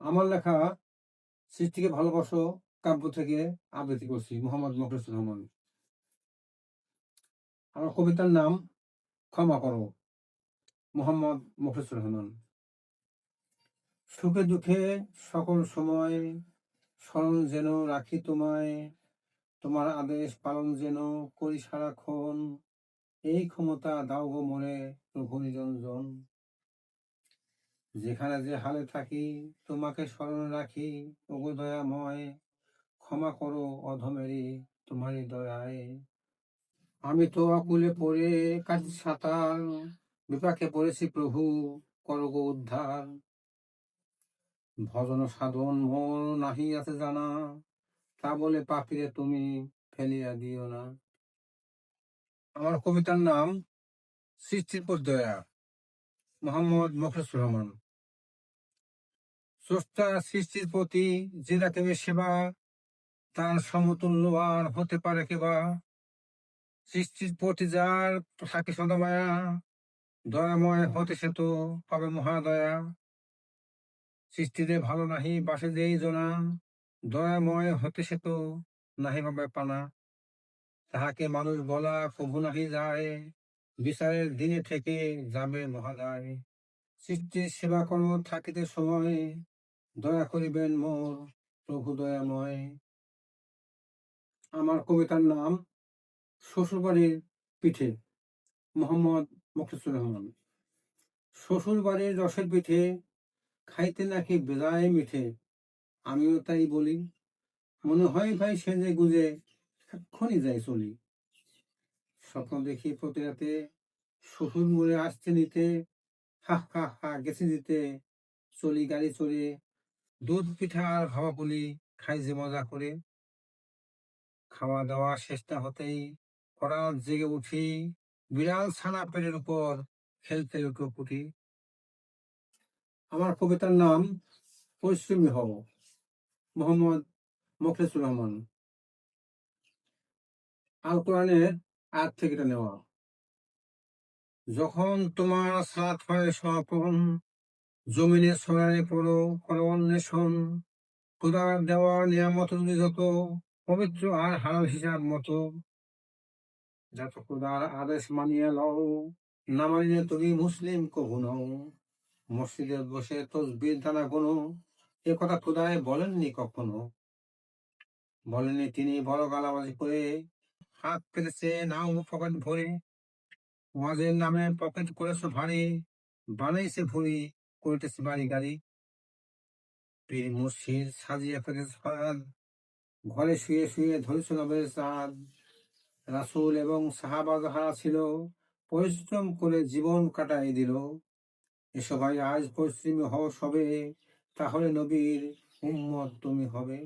আমার লেখা সৃষ্টিকে ভালোবাসো কাব্য থেকে আবৃত্তি করছি মোহাম্মদ মখলেছুর রহমান। আমার কবিতার নাম ক্ষমা করো, মোহাম্মদ মখলেছুর রহমান। সুখে দুঃখে সকল সময় স্মরণ যেন রাখি তোমায়, তোমার আদেশ পালন যেন করি সারাক্ষণ, এই ক্ষমতা দাও গো মোরে প্রভু নিরঞ্জন। যেখানে যে হালে থাকি তোমাকে স্মরণ রাখি, ওগো দয়াময় ক্ষমা করো অধমেরই তোমারই দয়ায়। আমি তো আকুলে পড়ে কাটি সাঁতার, বিপাকে পড়েছি প্রভু করো গো উদ্ধার। ভজন সাধন মোর নাহি আছে জানা, তা বলে পাপিরে তুমি ফেলিয়া দিও না। আমার কবিতার নাম সৃষ্টির পর দয়া, মোহাম্মদ মখলেছুর রহমান। স্রষ্টা সৃষ্টির প্রতি যে রাখবে সেবা, তার সমতুল্য আর হতে পারে কেবা। সৃষ্টির প্রতি যার থাকে সদা মায়া, দয়াময় হতে সে তো পাবে মহাদয়া। সৃষ্টিতে ভালো নাহি বাসে যেই জনা, দয়াময় হতে সে তো নাহি পাবে পানা। তাহাকে মানুষ বলা কভু নাহি যায়, বিচারের দিনে থেকে যাবে মহাদায়। সৃষ্টির সেবা করো থাকিতে সময়, দয়া করিবেন মোর প্রভু দয়াময়। আমার কবিতার নাম শ্বশুরবাড়ির পিঠে, মোহাম্মদ মখলেছুর রহমান। শ্বশুর বাড়ির রসের পিঠে খাইতে নাকি বেজায় মিঠে, আমিও তাই বলি, মনে হয় ভাই সেজে গুজে এক্ষুনি যাই চলি। স্বপ্ন দেখি প্রতি রাতে শ্বশুর মরে আসছে নিতে, হা হা হা গেছে দিতে চলি গাড়ি চড়ে। দুধ পিঠা আর ভাবা পুলি খাই যে মজা করে। খাওয়া দাওয়া শেষ না হতেই হঠাৎ জেগে উঠি, বিড়াল ছানা পেটের উপর খেলতে লুকোপুটি। আমার কবিতার নাম পরিশ্রমী হও, মোহাম্মদ মখলেছুর রহমান। আল কোরআনের আয়াত থেকে এটা নেওয়া। যখন তোমার সাথ হয় সমাপন, জমিনে ছড়ায় পড়ো করো অন্বেষণ। খোদার দেওয়া নিয়ামত যত, পবিত্র আর হালাল হিসাব মতো। যত খোদার আদেশ মানিয়ে লও, না মানিলে তুমি মুসলিম কভু নও। মসজিদে বসে তসবির দানা গোনো, এ কথা খোদায় বলেননি কখনো। বলেননি তিনি বড় গালাবাজি করে, হাত পেতেছে নাও পকেট ভরে। ওয়াজের নামে পকেট করেছো ভারী, বানাইছে ভুঁড়ি করিতেছে বাড়ি গাড়ি। পীর মুর্শিদ সাজিয়ে ফেলেছে ফাঁদ, ঘরে শুয়ে শুয়ে ধরেছ নবের চাঁদ। রাসূল এবং সাহাবা যাহারা ছিল, পরিশ্রম করে জীবন কাটাই দিল। এসো ভাই আজ পরিশ্রমী হও সবে, তাহলে নবীর উম্মত তুমি হবে।